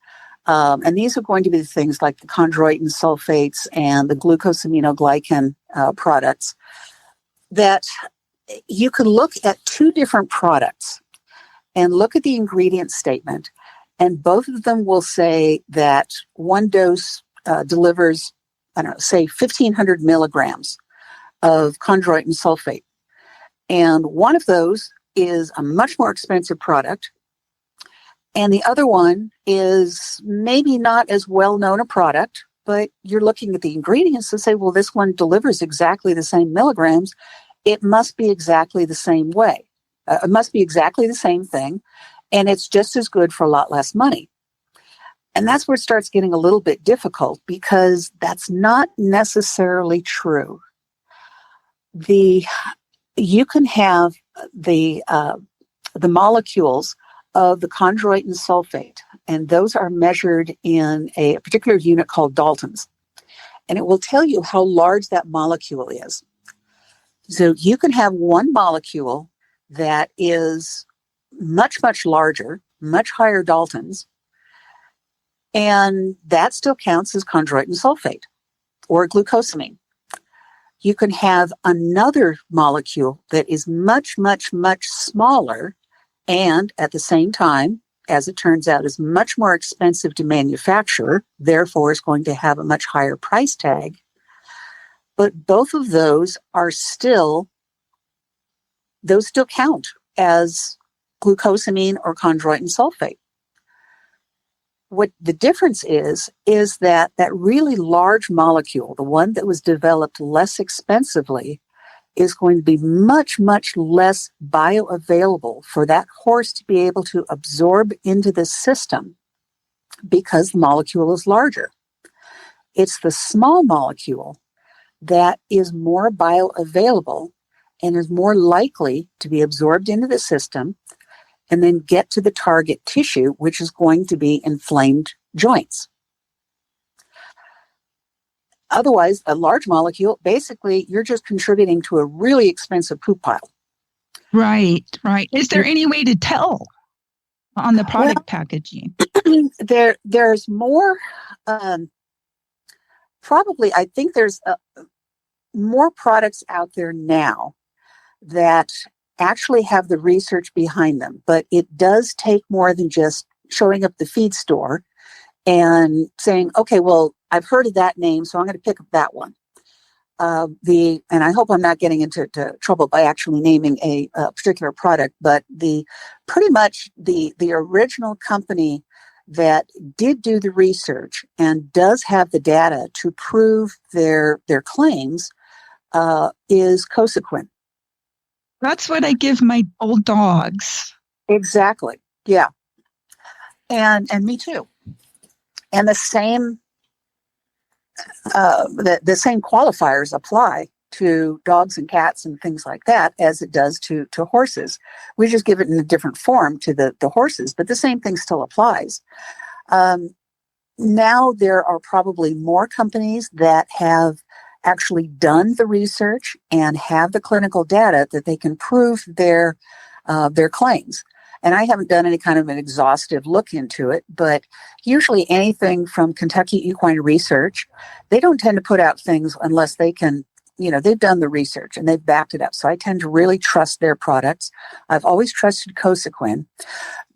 and these are going to be the things like the chondroitin sulfates and the glucosaminoglycan products, that you can look at two different products and look at the ingredient statement, and both of them will say that one dose delivers, I don't know, say 1,500 milligrams of chondroitin sulfate. And one of those is a much more expensive product, and the other one is maybe not as well-known a product, but you're looking at the ingredients and say, well, this one delivers exactly the same milligrams. It must be exactly the same way. It must be exactly the same thing, and it's just as good for a lot less money. And that's where it starts getting a little bit difficult, because that's not necessarily true. You can have the molecules of the chondroitin sulfate, and those are measured in a particular unit called Daltons, and it will tell you how large that molecule is. So you can have one molecule that is much, much larger, much higher Daltons, and that still counts as chondroitin sulfate or glucosamine. You can have another molecule that is much, much, much smaller, and at the same time, as it turns out, is much more expensive to manufacture, therefore is going to have a much higher price tag. But both of those still count as glucosamine or chondroitin sulfate. What the difference is that really large molecule, the one that was developed less expensively, is going to be much, much less bioavailable for that horse to be able to absorb into the system because the molecule is larger. It's the small molecule that is more bioavailable and is more likely to be absorbed into the system and then get to the target tissue, which is going to be inflamed joints. Otherwise, a large molecule, basically, you're just contributing to a really expensive poop pile. Right. Is there any way to tell on the product packaging? There's more, probably, I think there's more products out there now that actually have the research behind them, but it does take more than just showing up the feed store and saying, okay, well, I've heard of that name, so I'm going to pick up that one. And I hope I'm not getting into trouble by actually naming a particular product, but pretty much the original company that did do the research and does have the data to prove their claims is Cosequin. That's what I give my old dogs. Exactly. Yeah. And me too. And the same the same qualifiers apply to dogs and cats and things like that as it does to horses. We just give it in a different form to the horses, but the same thing still applies. Now there are probably more companies that have actually done the research and have the clinical data that they can prove their claims. And I haven't done any kind of an exhaustive look into it, but usually anything from Kentucky Equine Research, they don't tend to put out things unless they can, they've done the research and they've backed it up. So I tend to really trust their products. I've always trusted Cosequin,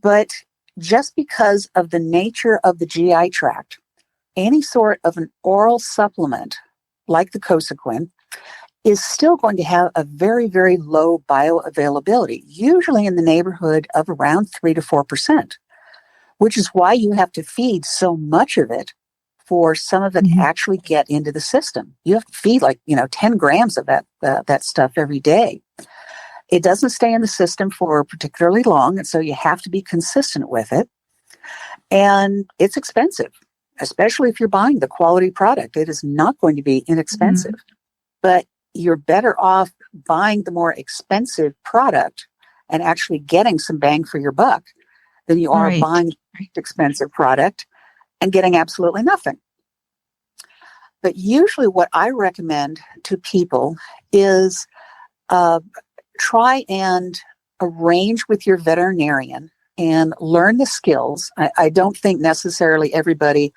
but just because of the nature of the GI tract, any sort of an oral supplement like the Cosequin is still going to have a very, very low bioavailability, usually in the neighborhood of around 3 to 4%, which is why you have to feed so much of it for some of it to actually get into the system. You have to feed 10 grams of that stuff every day. It doesn't stay in the system for particularly long, and so you have to be consistent with it. And it's expensive, especially if you're buying the quality product. It is not going to be inexpensive, but you're better off buying the more expensive product and actually getting some bang for your buck than you are Right. buying an expensive product and getting absolutely nothing. But usually what I recommend to people is try and arrange with your veterinarian and learn the skills. I don't think necessarily everybody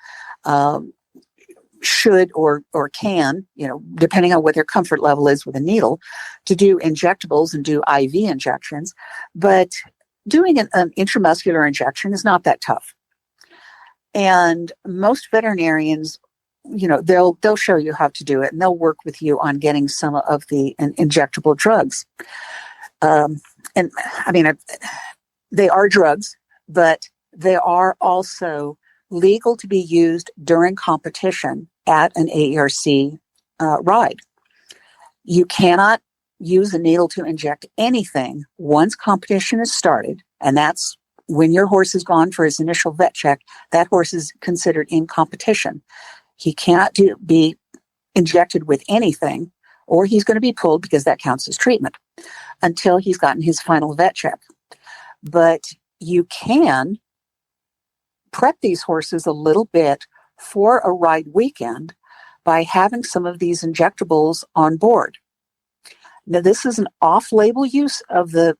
should or can, depending on what their comfort level is with a needle, to do injectables and do IV injections. But doing an intramuscular injection is not that tough. And most veterinarians, they'll show you how to do it, and they'll work with you on getting some of the injectable drugs. And I mean, they are drugs, but they are also legal to be used during competition at an AERC ride. You cannot use a needle to inject anything once competition is started, and that's when your horse has gone for his initial vet check. That horse is considered in competition. He cannot be injected with anything, or he's going to be pulled because that counts as treatment until he's gotten his final vet check. But you can prep these horses a little bit for a ride weekend by having some of these injectables on board. Now, this is an off-label use of the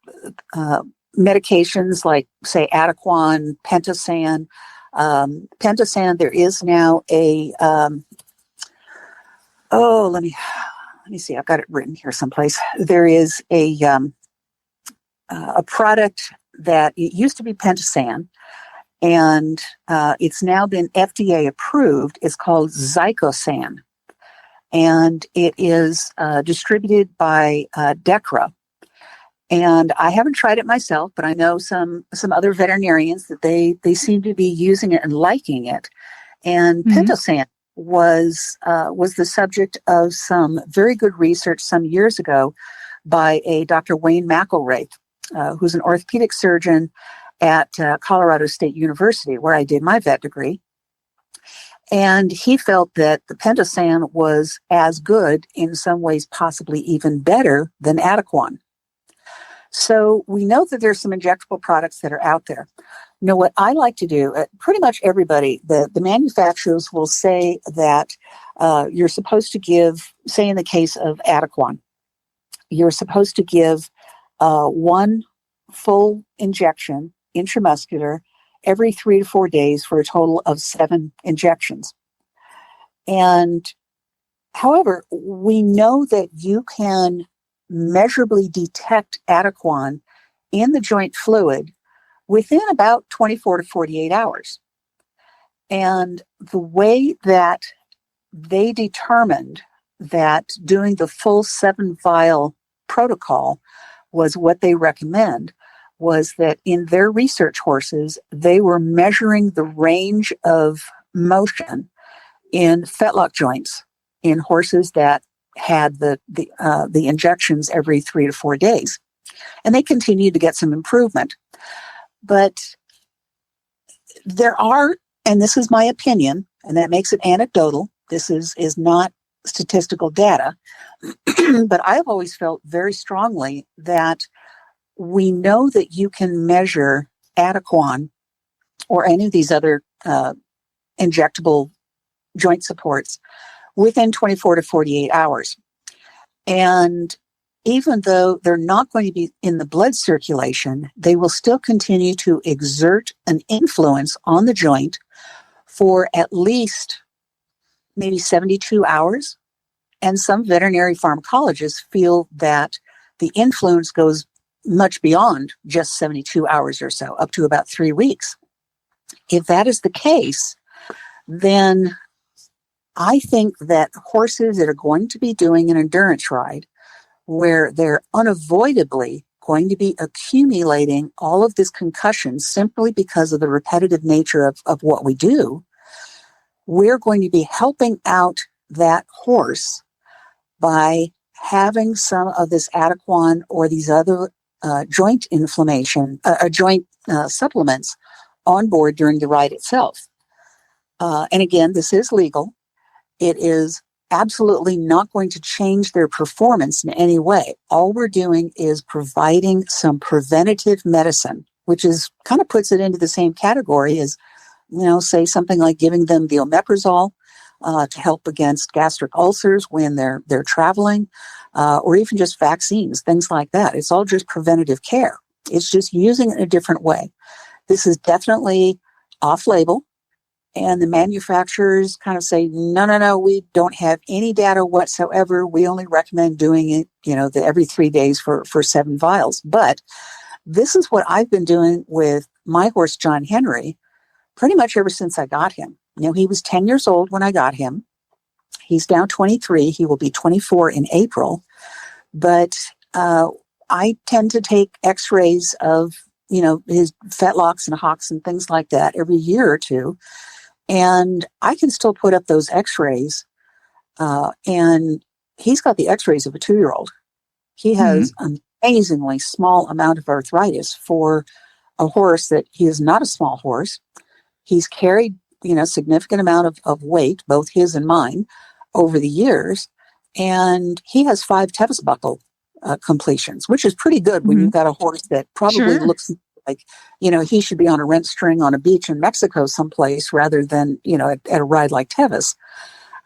medications say, Equine, Pentosan. Pentosan, there is now a, let me see, I've got it written here someplace. There is a product that it used to be Pentosan, and it's now been FDA approved. It's called Zycosan, and it is distributed by Decra. And I haven't tried it myself, but I know some other veterinarians that they seem to be using it and liking it. And Pentosan was the subject of some very good research some years ago by a Dr. Wayne McElraith, who's an orthopedic surgeon at Colorado State University, where I did my vet degree. And he felt that the Pentosan was as good, in some ways possibly even better, than Equine. So we know that there's some injectable products that are out there. What I like to do, pretty much everybody, the manufacturers will say that you're supposed to give, say in the case of Equine, you're supposed to give one full injection, intramuscular, every 3 to 4 days for a total of 7 injections. And however, we know that you can measurably detect Equine in the joint fluid within about 24 to 48 hours. And the way that they determined that doing the full 7 vial protocol was what they recommend was that in their research horses, they were measuring the range of motion in fetlock joints in horses that had the injections every 3 to 4 days. And they continued to get some improvement. But there are, and this is my opinion, and that makes it anecdotal, this is not statistical data, but I've always felt very strongly that we know that you can measure Equine or any of these other injectable joint supports within 24 to 48 hours. And even though they're not going to be in the blood circulation, they will still continue to exert an influence on the joint for at least maybe 72 hours. And some veterinary pharmacologists feel that the influence goes much beyond just 72 hours or so, up to about 3 weeks. If that is the case, then I think that horses that are going to be doing an endurance ride where they're unavoidably going to be accumulating all of this concussion simply because of the repetitive nature of what we do, we're going to be helping out that horse by having some of this Equine or these other joint inflammation, joint supplements on board during the ride itself. And again, this is legal. It is absolutely not going to change their performance in any way. All we're doing is providing some preventative medicine which is kind of puts it into the same category as, say something like giving them the omeprazole to help against gastric ulcers when they're traveling, or even just vaccines, things like that. It's all just preventative care. It's just using it in a different way. This is definitely off-label, and the manufacturers kind of say, no, we don't have any data whatsoever. We only recommend doing it, every 3 days for 7 vials. But this is what I've been doing with my horse, John Henry, pretty much ever since I got him. He was 10 years old when I got him. He's now 23. He will be 24 in April. But I tend to take x-rays of, his fetlocks and hocks and things like that every year or two. And I can still put up those x-rays. And he's got the x-rays of a 2-year-old. He has an amazingly small amount of arthritis for a horse that he is not a small horse. He's carried, significant amount of weight, both his and mine, over the years. And he has 5 tevis buckle completions, which is pretty good when you've got a horse that probably looks like, he should be on a rent string on a beach in Mexico someplace rather than, at a ride like Tevis.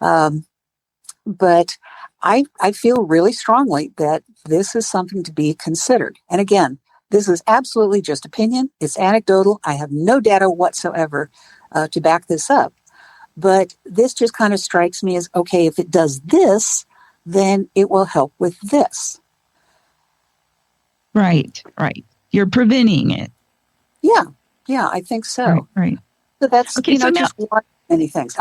But I feel really strongly that this is something to be considered. And again, this is absolutely just opinion. It's anecdotal. I have no data whatsoever to back this up. But this just kind of strikes me as, okay, if it does this, then it will help with this. Right. You're preventing it. Yeah, I think so. Right. So that's, okay, so now, just one of many things.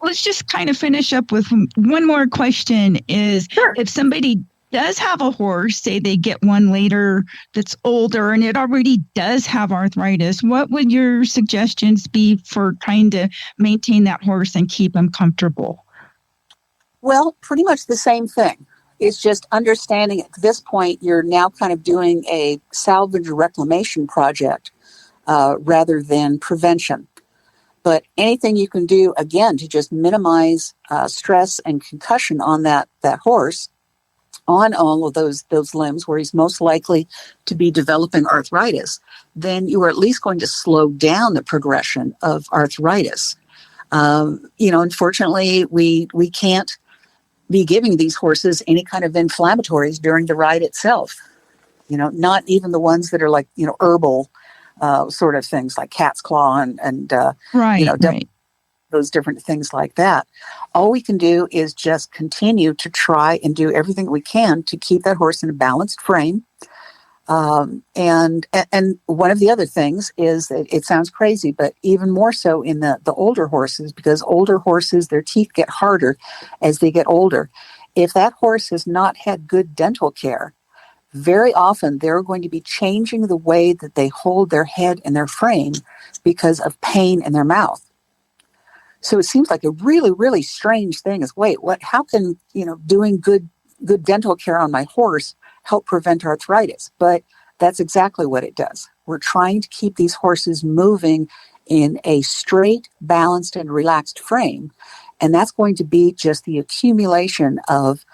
Let's just kind of finish up with one more question is, if somebody does have a horse, say they get one later that's older and it already does have arthritis, what would your suggestions be for trying to maintain that horse and keep them comfortable? Well, pretty much the same thing. It's just understanding at this point, you're now kind of doing a salvage reclamation project rather than prevention. But anything you can do, again, to just minimize stress and concussion on that horse, on all of those limbs where he's most likely to be developing arthritis, then you are at least going to slow down the progression of arthritis. Unfortunately, we can't be giving these horses any kind of inflammatories during the ride itself. Not even the ones that are like, herbal sort of things like cat's claw and right. Those different things like that. All we can do is just continue to try and do everything we can to keep that horse in a balanced frame. And one of the other things is that it sounds crazy, but even more so in the older horses, because older horses, their teeth get harder as they get older. If that horse has not had good dental care, very often they're going to be changing the way that they hold their head and their frame because of pain in their mouth. So it seems like a really, really strange thing is, how can, doing good dental care on my horse help prevent arthritis? But that's exactly what it does. We're trying to keep these horses moving in a straight, balanced, and relaxed frame. And that's going to be just the accumulation of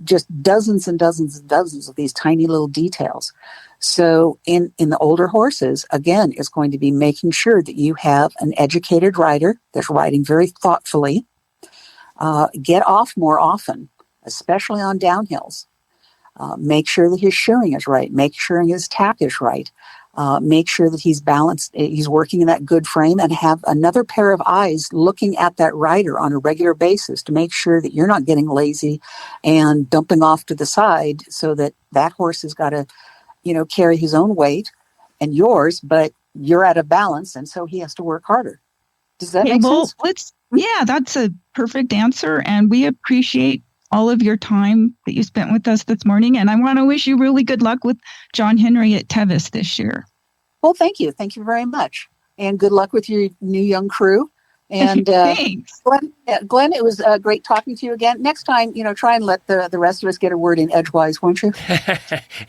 just dozens and dozens and dozens of these tiny little details. So in the older horses, again, it's going to be making sure that you have an educated rider that's riding very thoughtfully. Get off more often, especially on downhills. Make sure that his shoeing is right. Make sure his tack is right. Make sure that he's balanced, he's working in that good frame, and have another pair of eyes looking at that rider on a regular basis to make sure that you're not getting lazy and dumping off to the side so that horse has got to, carry his own weight and yours, but you're out of balance, and so he has to work harder. Does that make sense? That's a perfect answer, and we appreciate all of your time that you spent with us this morning. And I want to wish you really good luck with John Henry at Tevis this year. Well, thank you. Thank you very much. And good luck with your new young crew. And thanks. Glenn, it was great talking to you again. Next time, try and let the rest of us get a word in edgewise, won't you?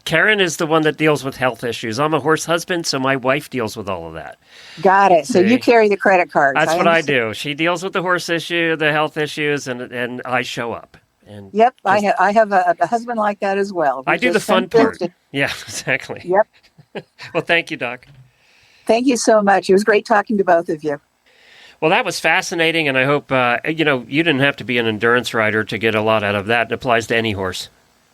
Karen is the one that deals with health issues. I'm a horse husband, so my wife deals with all of that. Got it. So you carry the credit cards. That's what I do. She deals with the horse issue, the health issues, and I show up. And Yep, I have a husband like that as well. I do the fun part. Yeah, exactly. Yep. Well, thank you, Doc. Thank you so much. It was great talking to both of you. Well, that was fascinating, and I hope, you didn't have to be an endurance rider to get a lot out of that. It applies to any horse.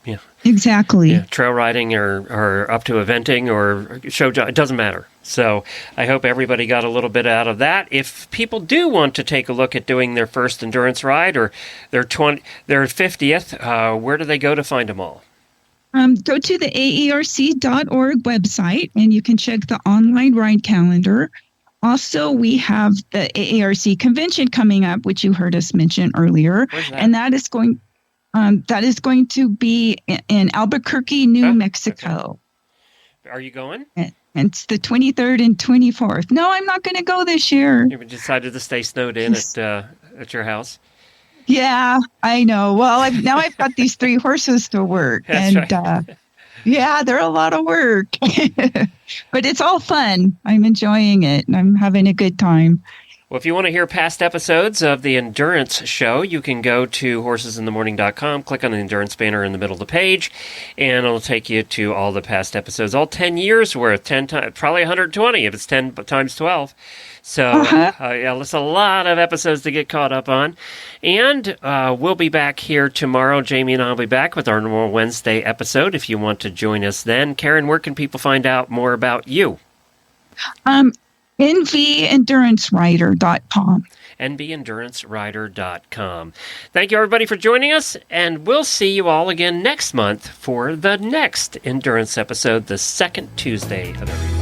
Yeah. Exactly. Yeah, trail riding or up to eventing or show job, it doesn't matter. So I hope everybody got a little bit out of that. If people do want to take a look at doing their first endurance ride or their 50th, where do they go to find them all? Go to the AERC.org website and you can check the online ride calendar. Also, we have the AARC convention coming up, which you heard us mention earlier. Where's that? And that is going to be in Albuquerque, New Mexico. Okay. Are you going? And it's the 23rd and 24th. No, I'm not going to go this year. You decided to stay snowed in at your house? Yeah, I know. Well, I've got these 3 horses to work. That's and right. yeah, they're a lot of work. But it's all fun. I'm enjoying it and I'm having a good time. Well, if you want to hear past episodes of the Endurance Show, you can go to horsesinthemorning.com, click on the Endurance banner in the middle of the page, and it'll take you to all the past episodes, all 10 years worth, 10 times, probably 120 if it's 10 times 12. So, yeah, that's a lot of episodes to get caught up on. And we'll be back here tomorrow. Jamie and I will be back with our normal Wednesday episode if you want to join us then. Karen, where can people find out more about you? nvendurancerider.com. nvendurancerider.com. Thank you, everybody, for joining us, and we'll see you all again next month for the next Endurance episode, the second Tuesday of every month.